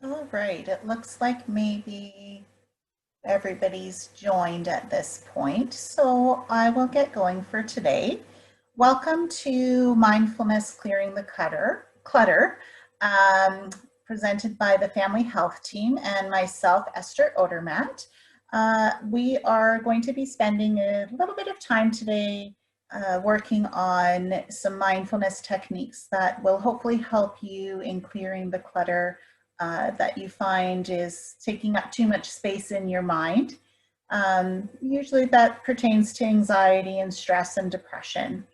All right, it looks like maybe everybody's joined at this point, so I will get going for today. Welcome to Mindfulness Clearing the Clutter, presented by the Family Health Team and myself, Ester Odermatt. We are going to be spending a little bit of time today working on some mindfulness techniques that will hopefully help you in clearing the clutter that you find is taking up too much space in your mind. Usually that pertains to anxiety and stress and depression.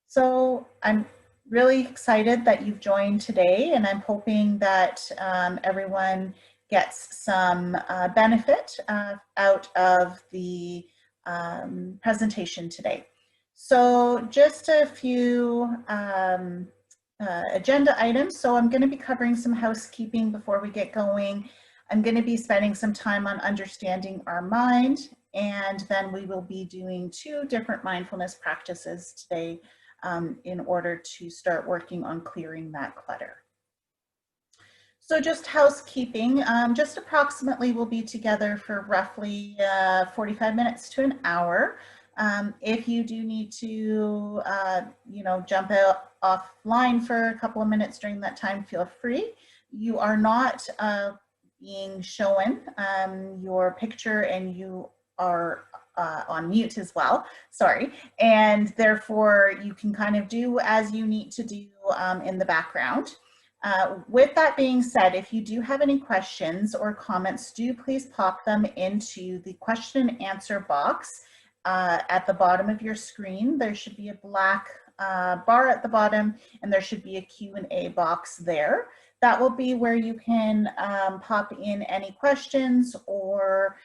So I'm really excited that you've joined today, and I'm hoping that everyone gets some benefit out of the presentation today. So just a few agenda items. So I'm going to be covering some housekeeping before we get going. I'm going to be spending some time on understanding our mind, and then we will be doing 2 different mindfulness practices today in order to start working on clearing that clutter. So just housekeeping, just approximately we'll be together for roughly 45 minutes to an hour. If you do need to, jump out offline for a couple of minutes during that time, feel free. You are not being shown your picture, and you are on mute as well, sorry. And therefore you can kind of do as you need to do in the background. With that being said, if you do have any questions or comments, do please pop them into the question and answer box at the bottom of your screen. There should be a black bar at the bottom, and there should be a Q&A box there. That will be where you can pop in any questions or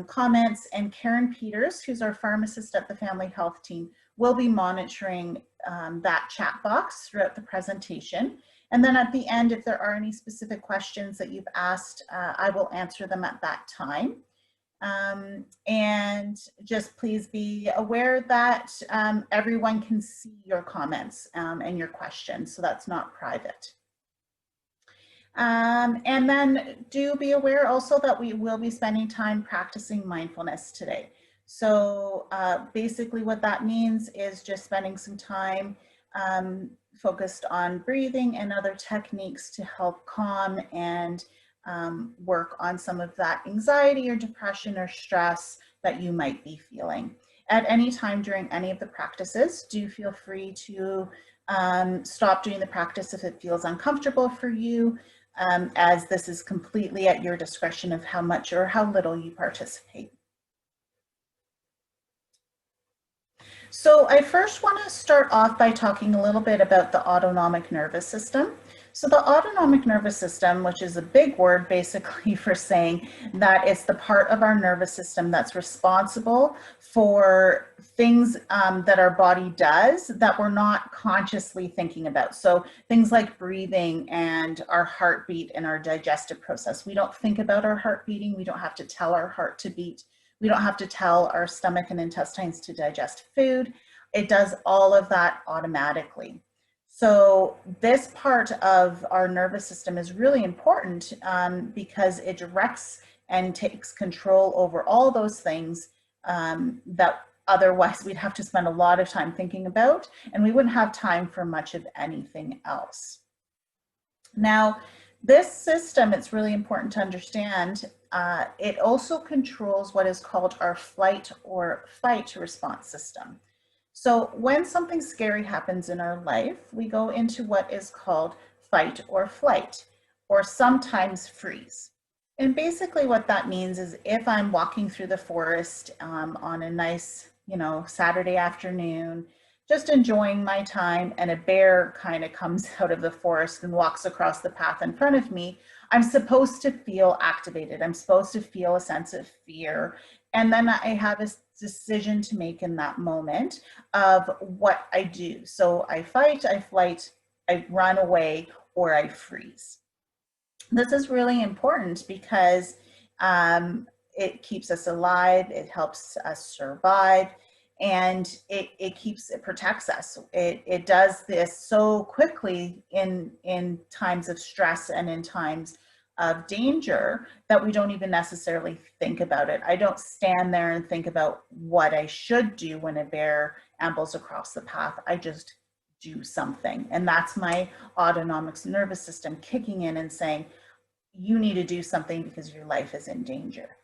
comments, and Karen Peters, who's our pharmacist at the Family Health Team, will be monitoring that chat box throughout the presentation. And then at the end, if there are any specific questions that you've asked, I will answer them at that time. And just please be aware that everyone can see your comments and your questions, so that's not private. And then do be aware also that we will be spending time practicing mindfulness today. So basically what that means is just spending some time focused on breathing and other techniques to help calm and work on some of that anxiety or depression or stress that you might be feeling. At any time during any of the practices, do feel free to stop doing the practice if it feels uncomfortable for you, as this is completely at your discretion of how much or how little you participate. So I first want to start off by talking a little bit about the autonomic nervous system. So the autonomic nervous system, which is a big word basically for saying that it's the part of our nervous system that's responsible for things that our body does that we're not consciously thinking about. So things like breathing and our heartbeat and our digestive process. We don't think about our heart beating. We don't have to tell our heart to beat. We don't have to tell our stomach and intestines to digest food. It does all of that automatically. So this part of our nervous system is really important because it directs and takes control over all those things that otherwise we'd have to spend a lot of time thinking about, and we wouldn't have time for much of anything else. Now, this system, it's really important to understand, it also controls what is called our flight or fight response system. So when something scary happens in our life, we go into what is called fight or flight, or sometimes freeze. And basically what that means is if I'm walking through the forest on a nice, Saturday afternoon, just enjoying my time, and a bear kind of comes out of the forest and walks across the path in front of me, I'm supposed to feel activated. I'm supposed to feel a sense of fear. And then I have a decision to make in that moment of what I do. So I fight, I flight, I run away, or I freeze. This is really important because it keeps us alive, it helps us survive, and it protects us. It does this so quickly in times of stress and in times of danger that we don't even necessarily think about it. I don't stand there and think about what I should do when a bear ambles across the path. I just do something. And that's my autonomic nervous system kicking in and saying, you need to do something because your life is in danger.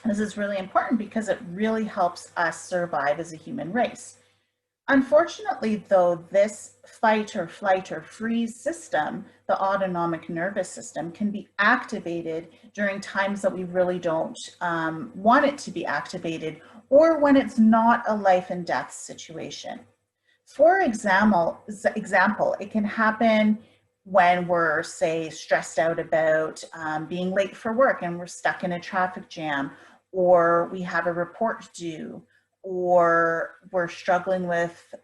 This is really important because it really helps us survive as a human race. Unfortunately, though, this fight or flight or freeze system, the autonomic nervous system, can be activated during times that we really don't want it to be activated, or when it's not a life and death situation. For example, it can happen when we're, say, stressed out about being late for work and we're stuck in a traffic jam, or we have a report due, or we're struggling with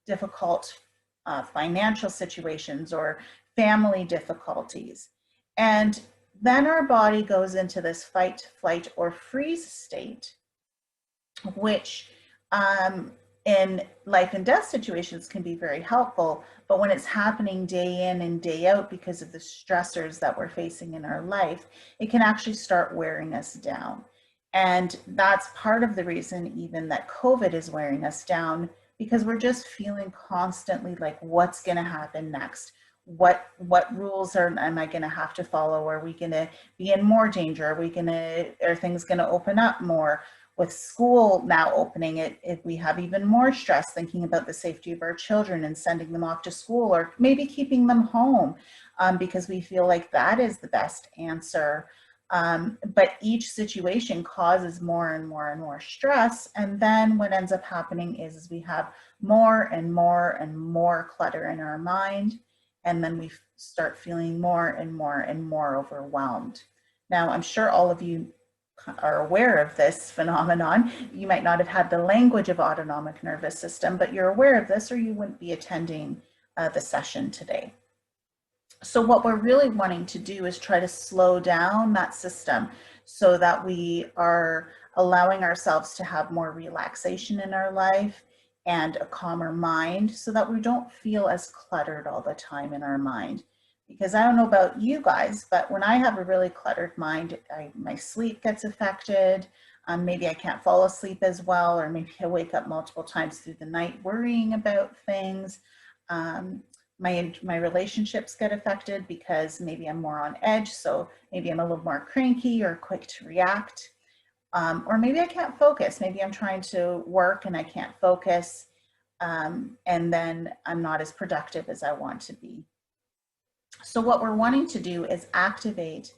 difficult financial situations or family difficulties. And then our body goes into this fight, flight, or freeze state, which in life and death situations can be very helpful, but when it's happening day in and day out because of the stressors that we're facing in our life, it can actually start wearing us down. And that's part of the reason even that COVID is wearing us down, because we're just feeling constantly like, what's going to happen next? What rules am I going to have to follow? Are we going to be in more danger? Are things going to open up more? With school now opening it, if we have even more stress thinking about the safety of our children and sending them off to school, or maybe keeping them home because we feel like that is the best answer. But each situation causes more and more and more stress. And then what ends up happening is we have more and more and more clutter in our mind. And then we start feeling more and more and more overwhelmed. Now, I'm sure all of you are aware of this phenomenon. You might not have had the language of autonomic nervous system, but you're aware of this or you wouldn't be attending the session today. So what we're really wanting to do is try to slow down that system so that we are allowing ourselves to have more relaxation in our life and a calmer mind so that we don't feel as cluttered all the time in our mind. Because I don't know about you guys, but when I have a really cluttered mind, my sleep gets affected. Maybe I can't fall asleep as well, or maybe I wake up multiple times through the night worrying about things. My relationships get affected because maybe I'm more on edge, so maybe I'm a little more cranky or quick to react. Or maybe I can't focus. Maybe I'm trying to work and I can't focus, and then I'm not as productive as I want to be. So what we're wanting to do is activate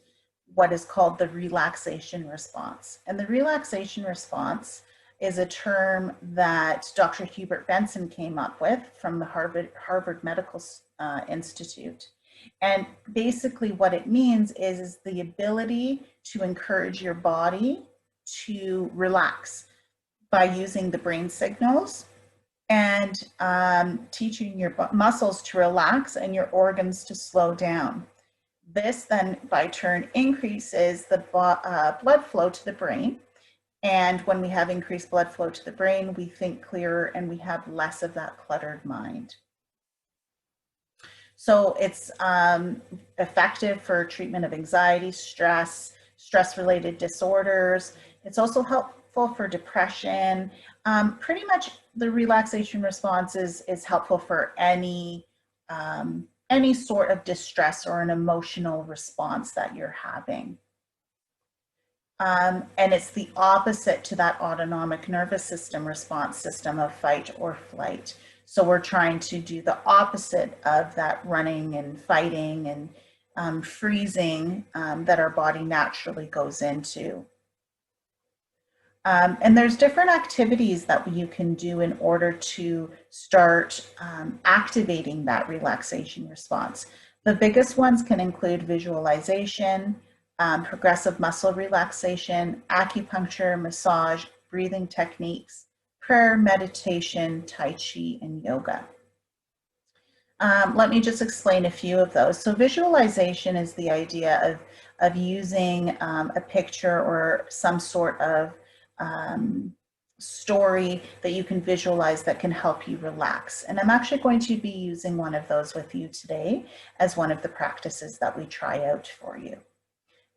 what is called the relaxation response. And the relaxation response is a term that Dr. Hubert Benson came up with from the Harvard Medical Institute. And basically what it means is the ability to encourage your body to relax by using the brain signals and teaching your muscles to relax and your organs to slow down. This then, by turn, increases the blood flow to the brain. And when we have increased blood flow to the brain, we think clearer and we have less of that cluttered mind. So it's effective for treatment of anxiety, stress-related disorders. It's also helpful for depression. Pretty much the relaxation response is helpful for any sort of distress or an emotional response that you're having. And it's the opposite to that autonomic nervous system response system of fight or flight. So we're trying to do the opposite of that running and fighting and freezing that our body naturally goes into. And there's different activities that you can do in order to start activating that relaxation response. The biggest ones can include visualization, progressive muscle relaxation, acupuncture, massage, breathing techniques, prayer, meditation, Tai Chi, and yoga. Let me just explain a few of those. So visualization is the idea of using a picture or some sort of story that you can visualize that can help you relax. And I'm actually going to be using one of those with you today as one of the practices that we try out for you.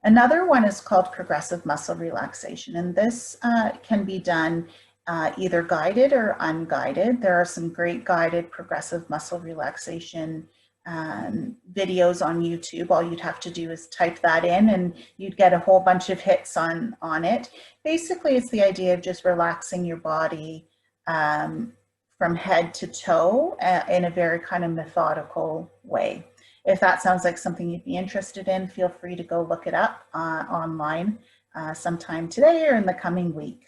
Another one is called progressive muscle relaxation, and this can be done either guided or unguided. There are some great guided progressive muscle relaxation videos on YouTube. All you'd have to do is type that in and you'd get a whole bunch of hits on it. Basically, it's the idea of just relaxing your body from head to toe in a very kind of methodical way. If that sounds like something you'd be interested in, feel free to go look it up online sometime today or in the coming week.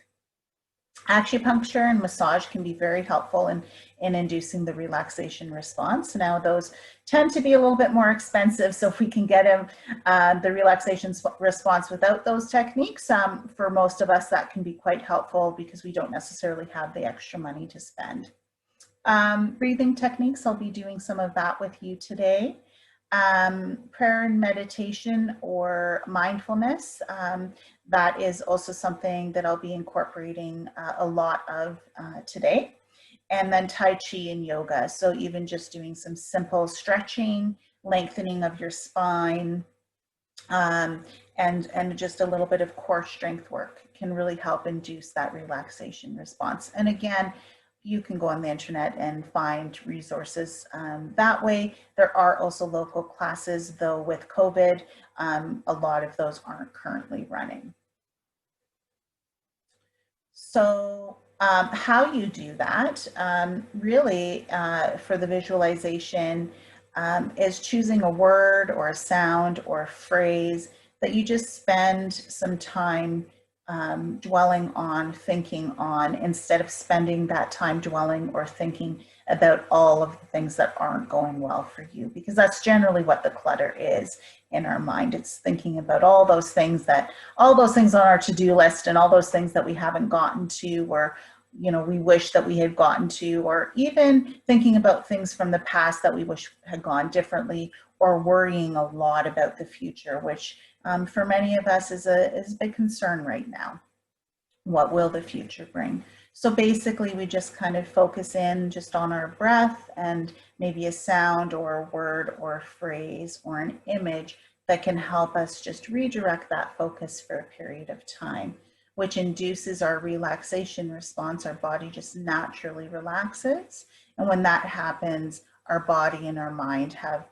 Acupuncture and massage can be very helpful in inducing the relaxation response. Now, those tend to be a little bit more expensive, so if we can get the relaxation response without those techniques, for most of us that can be quite helpful because we don't necessarily have the extra money to spend. Breathing techniques, I'll be doing some of that with you today. Prayer and meditation or mindfulness, that is also something that I'll be incorporating a lot of today. And then Tai Chi and yoga. So even just doing some simple stretching, lengthening of your spine, and just a little bit of core strength work can really help induce that relaxation response. And again, you can go on the internet and find resources that way. There are also local classes, though with COVID, a lot of those aren't currently running. So how you do that, really for the visualization, is choosing a word or a sound or a phrase that you just spend some time dwelling on, thinking on, instead of spending that time dwelling or thinking about all of the things that aren't going well for you, because that's generally what the clutter is in our mind. It's thinking about all those things on our to-do list and all those things that we haven't gotten to, or we wish that we had gotten to, or even thinking about things from the past that we wish had gone differently, or worrying a lot about the future, which for many of us is a big concern right now. What will the future bring? So basically we just kind of focus in just on our breath and maybe a sound or a word or a phrase or an image that can help us just redirect that focus for a period of time, which induces our relaxation response. Our body just naturally relaxes. And when that happens, our body and our mind have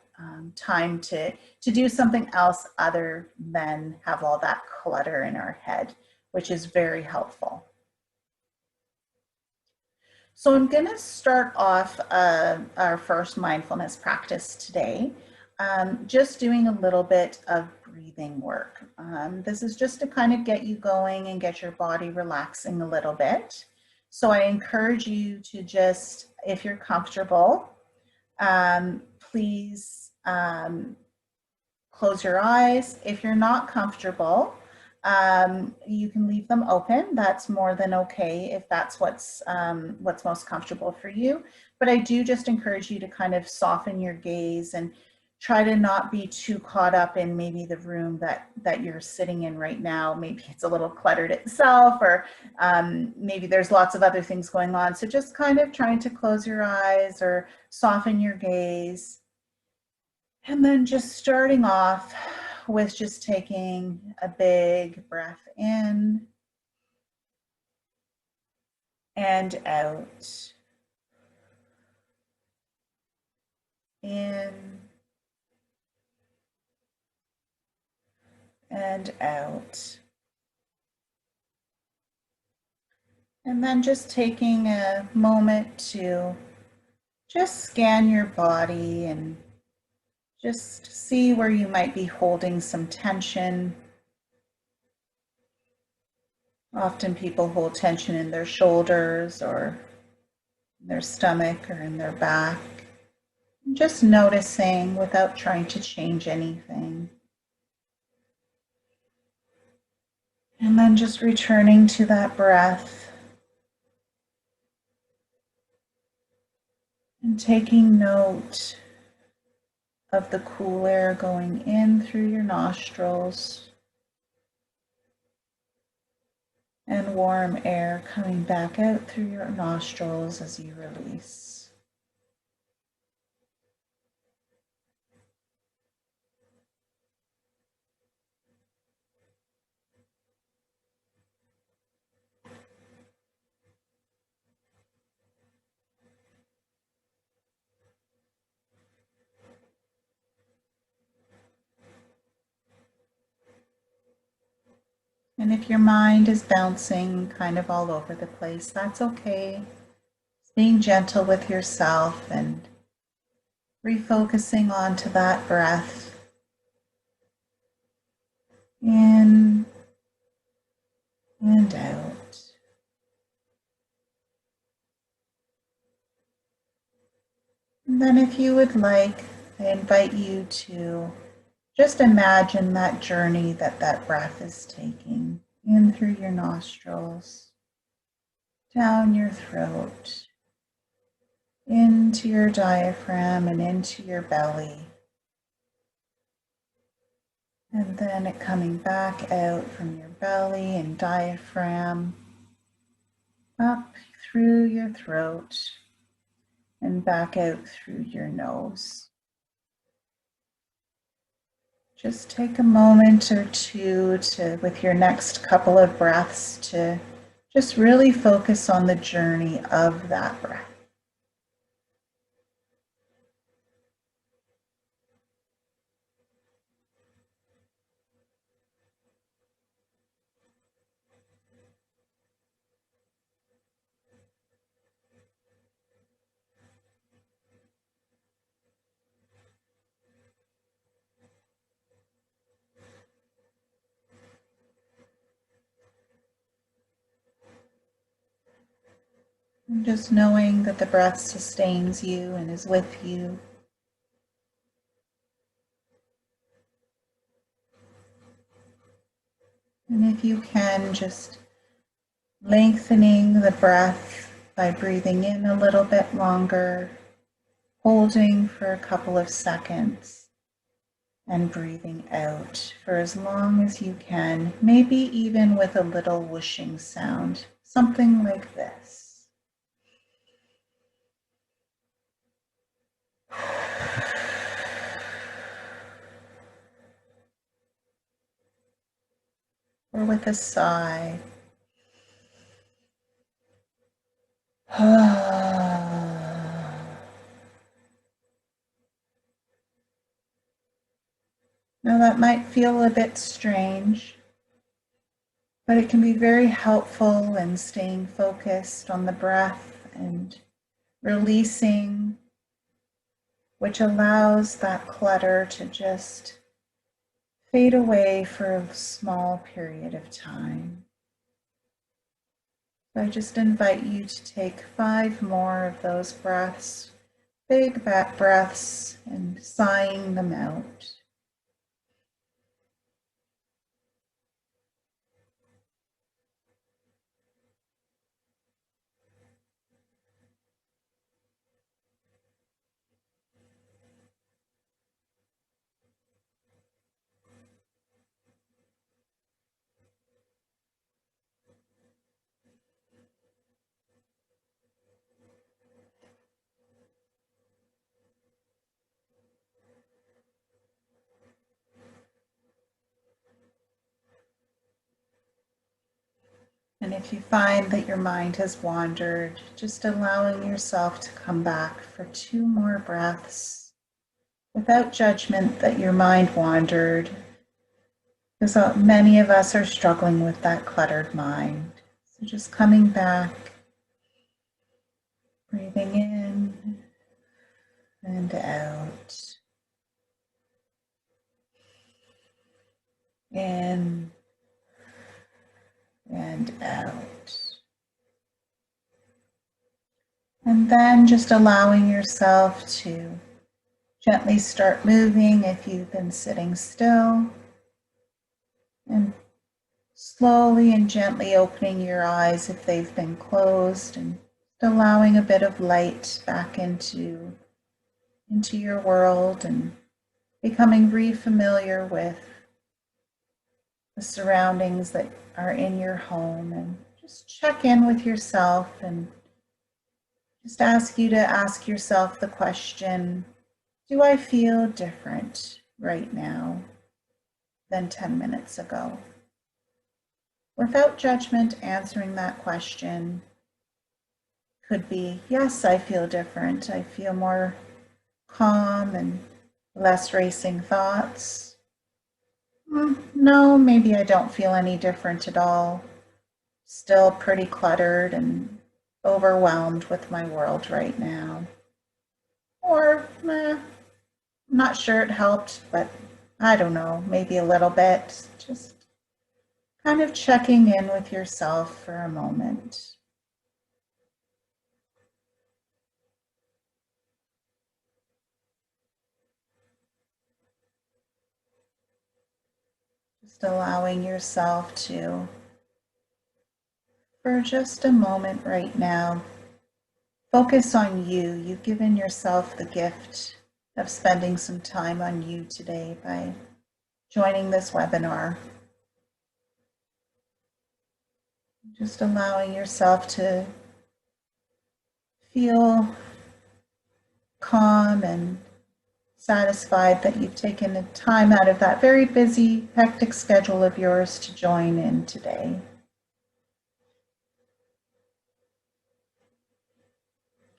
time to do something else other than have all that clutter in our head, which is very helpful. So I'm going to start off our first mindfulness practice today, just doing a little bit of breathing work. This is just to kind of get you going and get your body relaxing a little bit. So I encourage you to just, if you're comfortable, please close your eyes. If you're not comfortable, you can leave them open. That's more than okay if that's what's most comfortable for you. But I do just encourage you to kind of soften your gaze and try to not be too caught up in maybe the room that you're sitting in right now. Maybe it's a little cluttered itself, or maybe there's lots of other things going on. So just kind of trying to close your eyes or soften your gaze. And then just starting off with just taking a big breath in and out. In and out. And then just taking a moment to just scan your body and just see where you might be holding some tension. Often people hold tension in their shoulders or in their stomach or in their back. Just noticing without trying to change anything. And then just returning to that breath and taking note of the cool air going in through your nostrils and warm air coming back out through your nostrils as you release. And if your mind is bouncing kind of all over the place, that's okay. Being gentle with yourself and refocusing onto that breath in and out. And then if you would like, I invite you to just imagine that journey that that breath is taking in through your nostrils, down your throat, into your diaphragm and into your belly. And then it coming back out from your belly and diaphragm, up through your throat and back out through your nose. Just take a moment or two to, with your next couple of breaths, to just really focus on the journey of that breath. And just knowing that the breath sustains you and is with you. And if you can, just lengthening the breath by breathing in a little bit longer, holding for a couple of seconds, and breathing out for as long as you can, maybe even with a little whooshing sound, something like this. Or with a sigh. Now that might feel a bit strange, but it can be very helpful in staying focused on the breath and releasing, which allows that clutter to just fade away for a small period of time. So I just invite you to take 5 more of those breaths, big back breaths, and sighing them out. And if you find that your mind has wandered, just allowing yourself to come back for 2 more breaths without judgment that your mind wandered, because many of us are struggling with that cluttered mind. So just coming back, breathing in and out, in and out. And then just allowing yourself to gently start moving if you've been sitting still, and slowly and gently opening your eyes if they've been closed, and allowing a bit of light back into your world and becoming re-familiar with the surroundings that are in your home, and just check in with yourself and just ask you to ask yourself the question, do I feel different right now than 10 minutes ago? Without judgment, answering that question could be, yes, I feel different. I feel more calm and less racing thoughts. No, maybe I don't feel any different at all. Still pretty cluttered and overwhelmed with my world right now. Or, I'm not sure it helped, but I don't know, maybe a little bit. Just kind of checking in with yourself for a moment. Just allowing yourself to, for just a moment right now, focus on you. You've given yourself the gift of spending some time on you today by joining this webinar. Just allowing yourself to feel calm and satisfied that you've taken the time out of that very busy, hectic schedule of yours to join in today.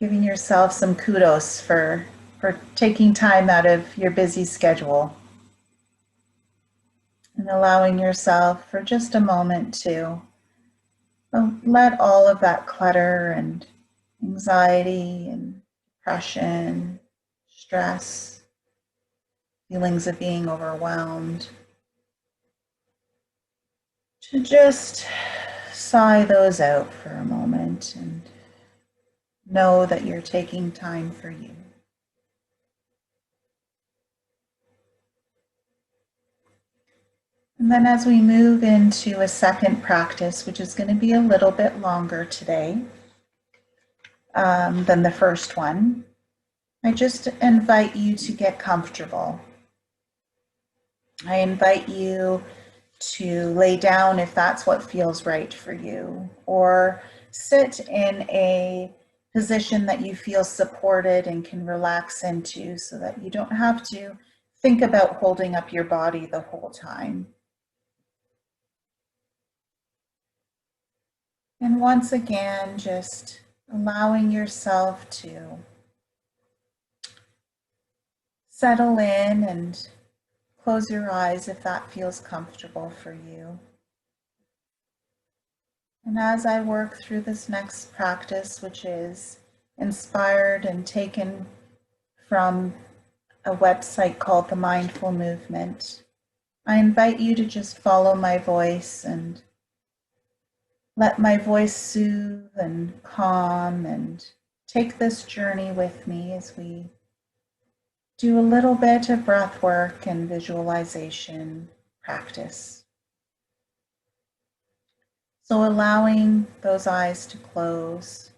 Giving yourself some kudos for taking time out of your busy schedule. And allowing yourself for just a moment to let all of that clutter and anxiety and depression, stress, feelings of being overwhelmed, to just sigh those out for a moment and know that you're taking time for you. And then as we move into a second practice, which is going to be a little bit longer today than the first one, I just invite you to get comfortable. I invite you to lay down if that's what feels right for you, or sit in a position that you feel supported and can relax into so that you don't have to think about holding up your body the whole time. And once again, just allowing yourself to settle in and close your eyes if that feels comfortable for you. And as I work through this next practice, which is inspired and taken from a website called the Mindful Movement, I invite you to just follow my voice and let my voice soothe and calm, and take this journey with me as we do a little bit of breath work and visualization practice. So allowing those eyes to close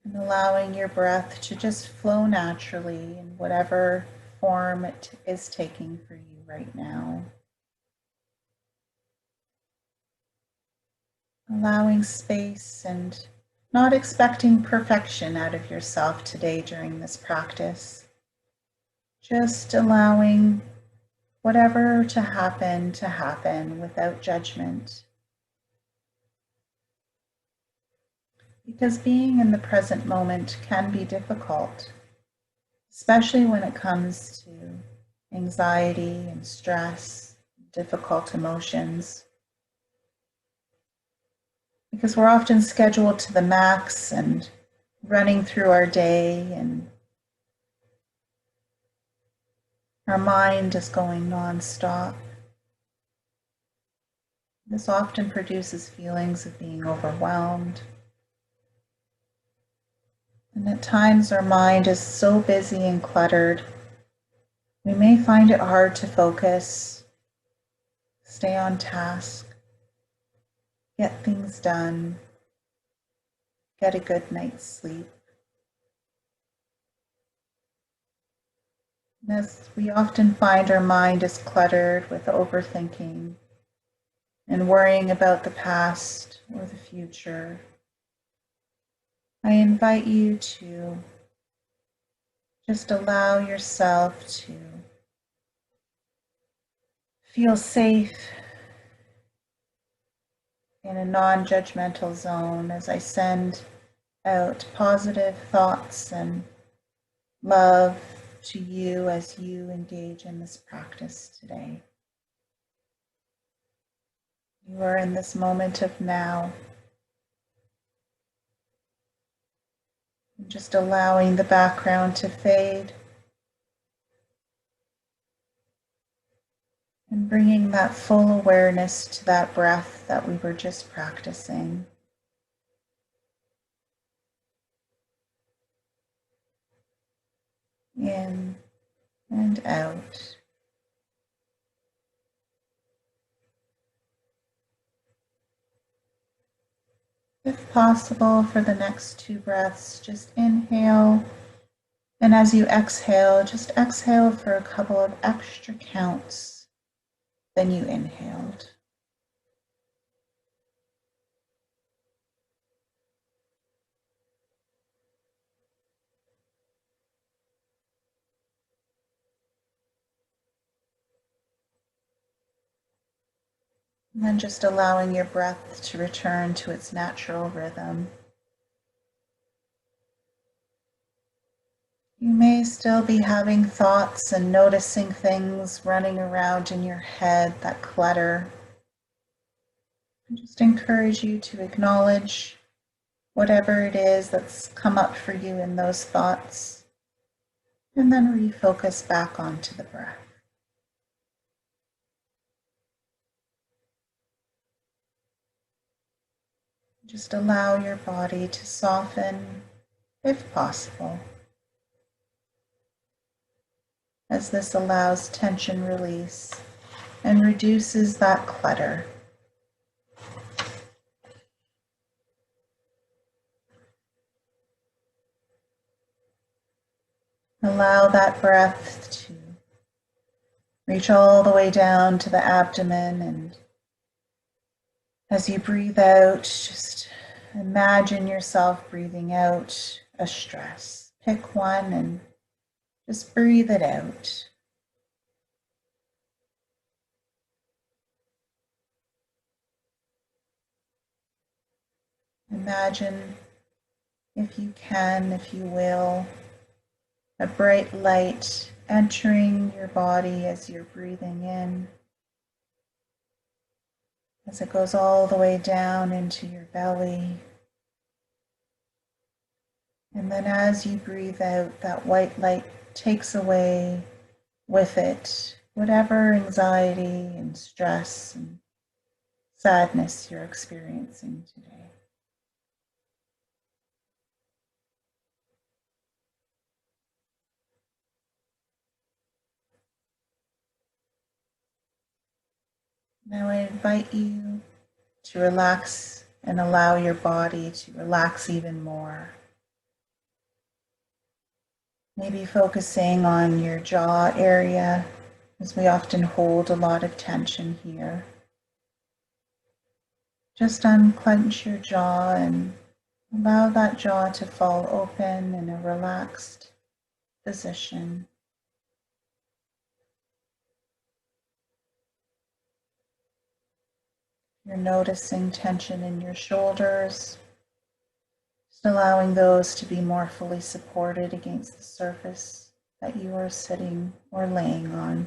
and allowing your breath to just flow naturally in whatever form it is taking for you right now. Allowing space and not expecting perfection out of yourself today during this practice. Just allowing whatever to happen without judgment. Because being in the present moment can be difficult, especially when it comes to anxiety and stress, difficult emotions. Because we're often scheduled to the max and running through our day, and our mind is going nonstop. This often produces feelings of being overwhelmed. And at times our mind is so busy and cluttered, we may find it hard to focus, stay on task, get things done, get a good night's sleep. And as we often find, our mind is cluttered with overthinking and worrying about the past or the future. I invite you to just allow yourself to feel safe in a non-judgmental zone as I send out positive thoughts and love to you as you engage in this practice today. You are in this moment of now, and just allowing the background to fade and bringing that full awareness to that breath that we were just practicing. In and out. If possible, for the next 2 breaths, just inhale, and as you exhale, just exhale for a couple of extra counts than you inhaled. And then just allowing your breath to return to its natural rhythm. You may still be having thoughts and noticing things running around in your head that clutter. I just encourage you to acknowledge whatever it is that's come up for you in those thoughts, and then refocus back onto the breath. Just allow your body to soften, if possible, as this allows tension release and reduces that clutter. Allow that breath to reach all the way down to the abdomen, and as you breathe out, just imagine yourself breathing out a stress. Pick one and just breathe it out. Imagine, if you can, if you will, a bright light entering your body as you're breathing in, as it goes all the way down into your belly. And then as you breathe out, that white light takes away with it whatever anxiety and stress and sadness you're experiencing today. Now I invite you to relax and allow your body to relax even more. Maybe focusing on your jaw area, as we often hold a lot of tension here. Just unclench your jaw and allow that jaw to fall open in a relaxed position. You're noticing tension in your shoulders, just allowing those to be more fully supported against the surface that you are sitting or laying on.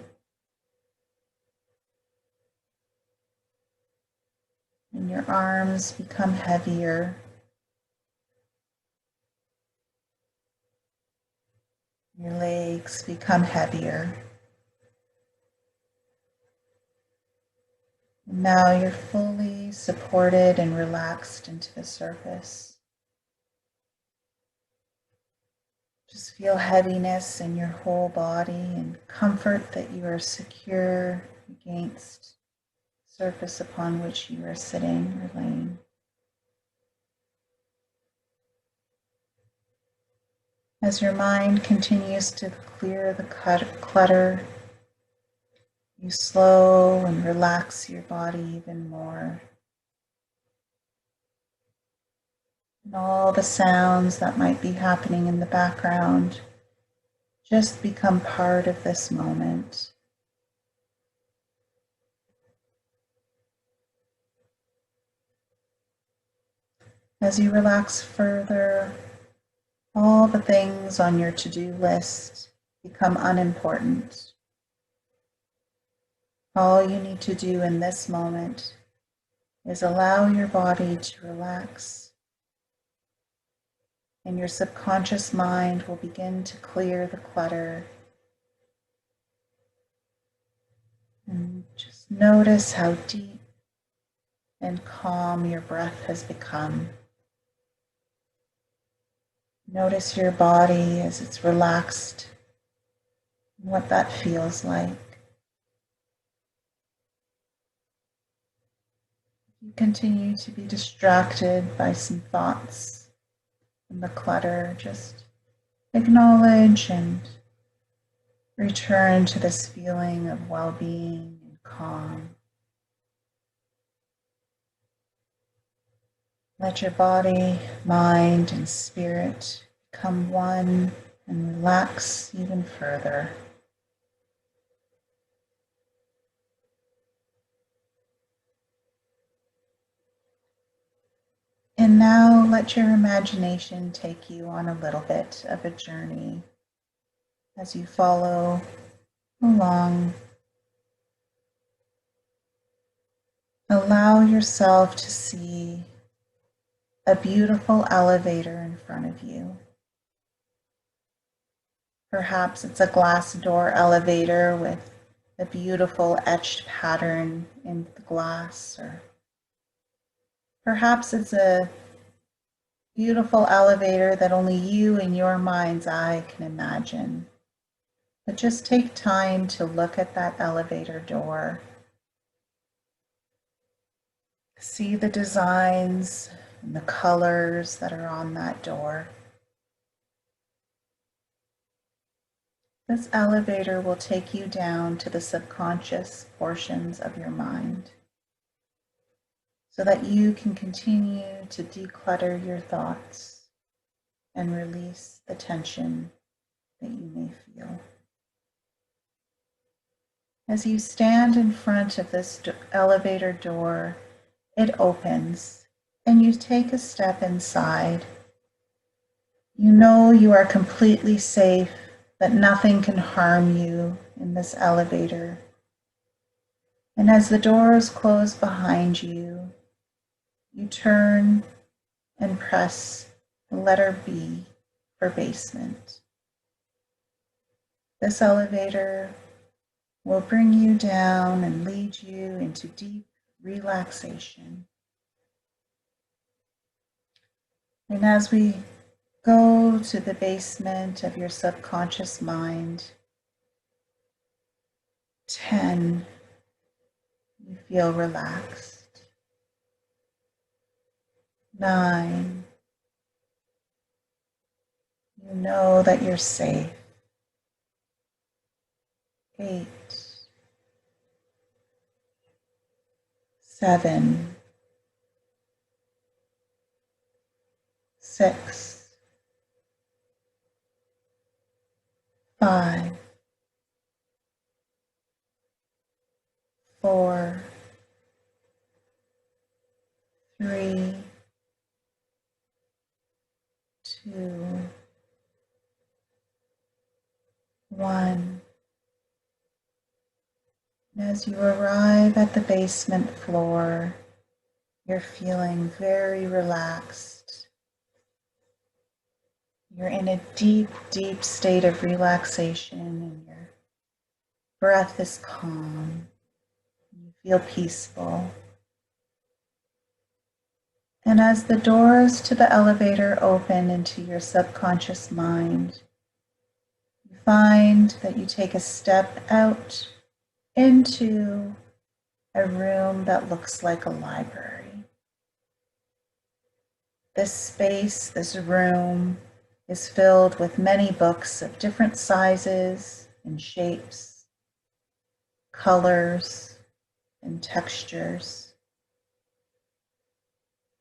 And your arms become heavier. Your legs become heavier. And now you're fully supported and relaxed into the surface. Just feel heaviness in your whole body and comfort that you are secure against the surface upon which you are sitting or laying. As your mind continues to clear the clutter, you slow and relax your body even more. And all the sounds that might be happening in the background just become part of this moment. As you relax further, all the things on your to-do list become unimportant. All you need to do in this moment is allow your body to relax, and your subconscious mind will begin to clear the clutter. And just notice how deep and calm your breath has become. Notice your body as it's relaxed and what that feels like. You continue to be distracted by some thoughts and the clutter. Just acknowledge and return to this feeling of well-being and calm. Let your body, mind, and spirit become one and relax even further. And now let your imagination take you on a little bit of a journey as you follow along. Allow yourself to see a beautiful elevator in front of you. Perhaps it's a glass door elevator with a beautiful etched pattern in the glass, or perhaps it's a beautiful elevator that only you in your mind's eye can imagine. But just take time to look at that elevator door. See the designs and the colors that are on that door. This elevator will take you down to the subconscious portions of your mind so that you can continue to declutter your thoughts and release the tension that you may feel. As you stand in front of this elevator door, it opens and you take a step inside. You know you are completely safe, that nothing can harm you in this elevator. And as the doors close behind you, you turn and press the letter B for basement. This elevator will bring you down and lead you into deep relaxation. And as we go to the basement of your subconscious mind, 10, you feel relaxed. 9, you know that you're safe. 8, 7, 6, 5, 4, 3, 2, 1. And as you arrive at the basement floor, you're feeling very relaxed. You're in a deep, deep state of relaxation, and your breath is calm. You feel peaceful. And as the doors to the elevator open into your subconscious mind, you find that you take a step out into a room that looks like a library. This space, this room, is filled with many books of different sizes and shapes, colors and textures.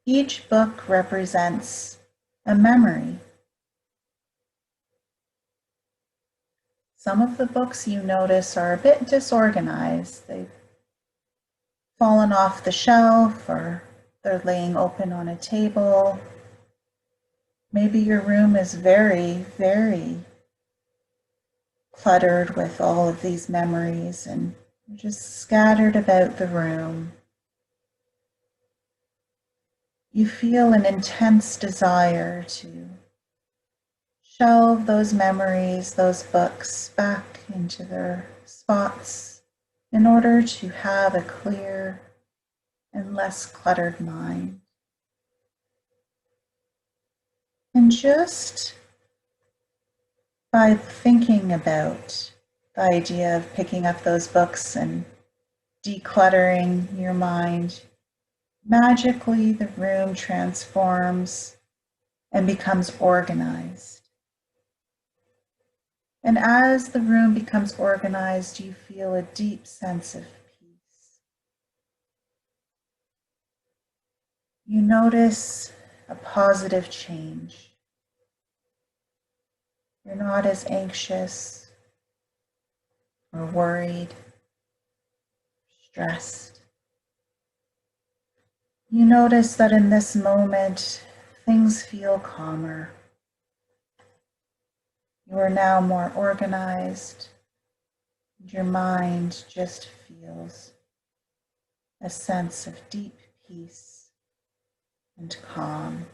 Each book represents a memory. Some of the books you notice are a bit disorganized. They've fallen off the shelf or they're laying open on a table. Maybe your room is very, very cluttered with all of these memories and just scattered about the room. You feel an intense desire to shelve those memories, those books back into their spots in order to have a clear and less cluttered mind. And just by thinking about the idea of picking up those books and decluttering your mind, magically the room transforms and becomes organized. And as the room becomes organized, you feel a deep sense of peace. You notice a positive change. You're not as anxious or worried, stressed. You notice that in this moment, things feel calmer. You are now more organized, and your mind just feels a sense of deep peace and calm.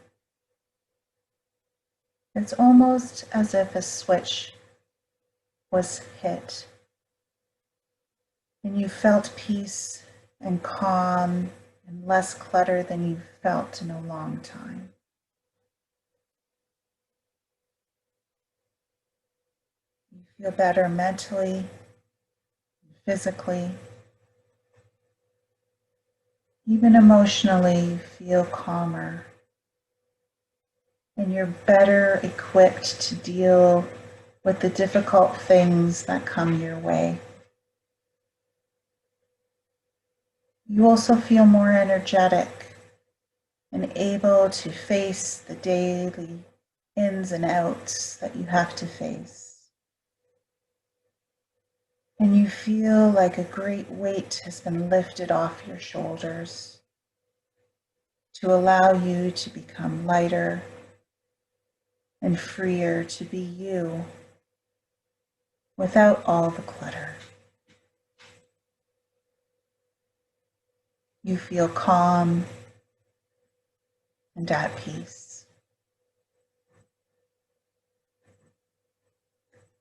It's almost as if a switch was hit, and you felt peace and calm and less clutter than you've felt in a long time. You feel better mentally, physically, even emotionally. You feel calmer, and you're better equipped to deal with the difficult things that come your way. You also feel more energetic and able to face the daily ins and outs that you have to face. And you feel like a great weight has been lifted off your shoulders to allow you to become lighter and freer to be you without all the clutter. You feel calm and at peace.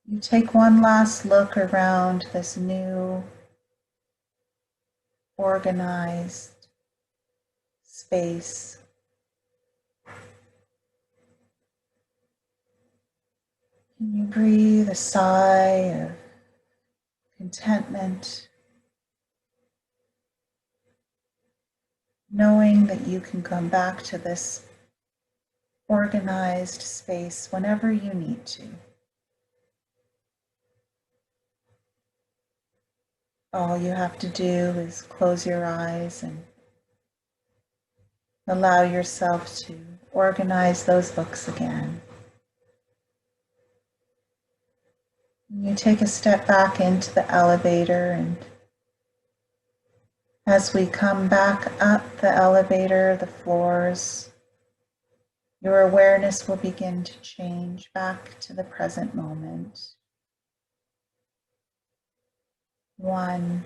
You take one last look around this new, organized space. Can you breathe a sigh of contentment, knowing that you can come back to this organized space whenever you need to? All you have to do is close your eyes and allow yourself to organize those books again. You take a step back into the elevator, and as we come back up the elevator, the floors, your awareness will begin to change back to the present moment. 1,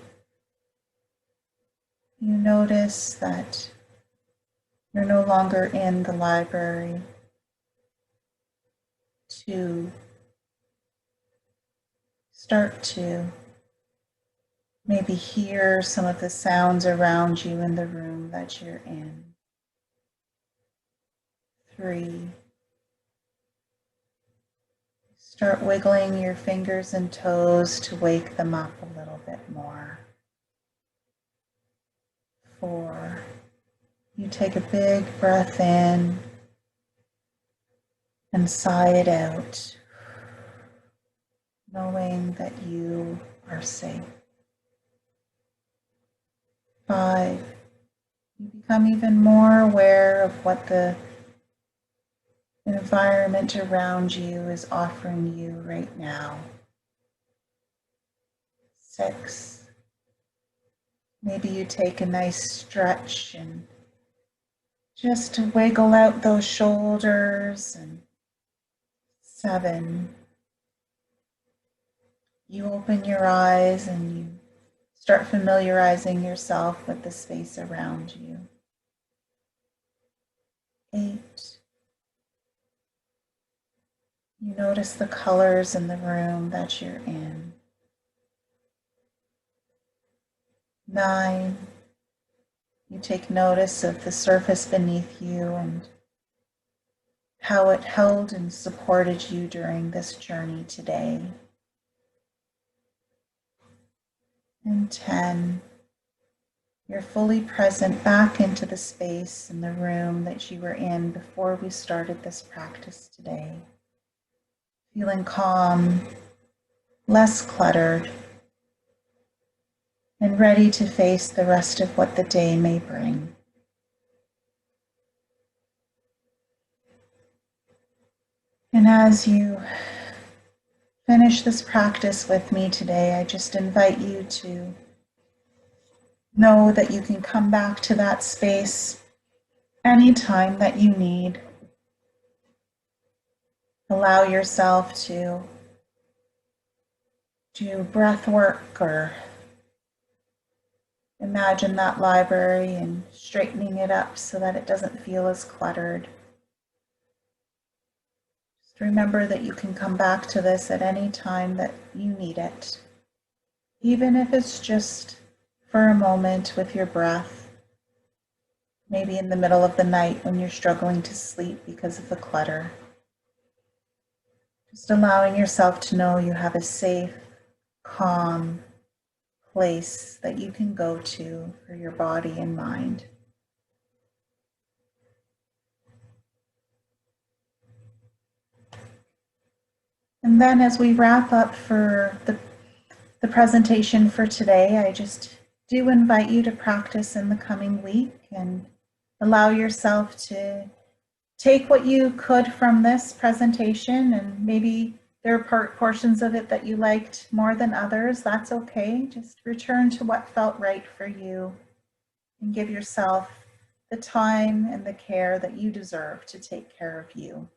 you notice that you're no longer in the library. 2, start to maybe hear some of the sounds around you in the room that you're in. 3, start wiggling your fingers and toes to wake them up a little bit more. 4, you take a big breath in and sigh it out, knowing that you are safe. 5, you become even more aware of what the environment around you is offering you right now. 6, maybe you take a nice stretch and just to wiggle out those shoulders. And 7, you open your eyes and you start familiarizing yourself with the space around you. 8, you notice the colors in the room that you're in. 9, you take notice of the surface beneath you and how it held and supported you during this journey today. And 10, you're fully present back into the space in the room that you were in before we started this practice today. Feeling calm, less cluttered, and ready to face the rest of what the day may bring. And as you finish this practice with me today, I just invite you to know that you can come back to that space anytime that you need. Allow yourself to do breath work or imagine that library and straightening it up so that it doesn't feel as cluttered. Just remember that you can come back to this at any time that you need it, even if it's just for a moment with your breath, maybe in the middle of the night when you're struggling to sleep because of the clutter. Just allowing yourself to know you have a safe, calm place that you can go to for your body and mind. And then as we wrap up for the presentation for today, I just do invite you to practice in the coming week and allow yourself to take what you could from this presentation, and maybe there are portions of it that you liked more than others. That's okay. Just return to what felt right for you and give yourself the time and the care that you deserve to take care of you.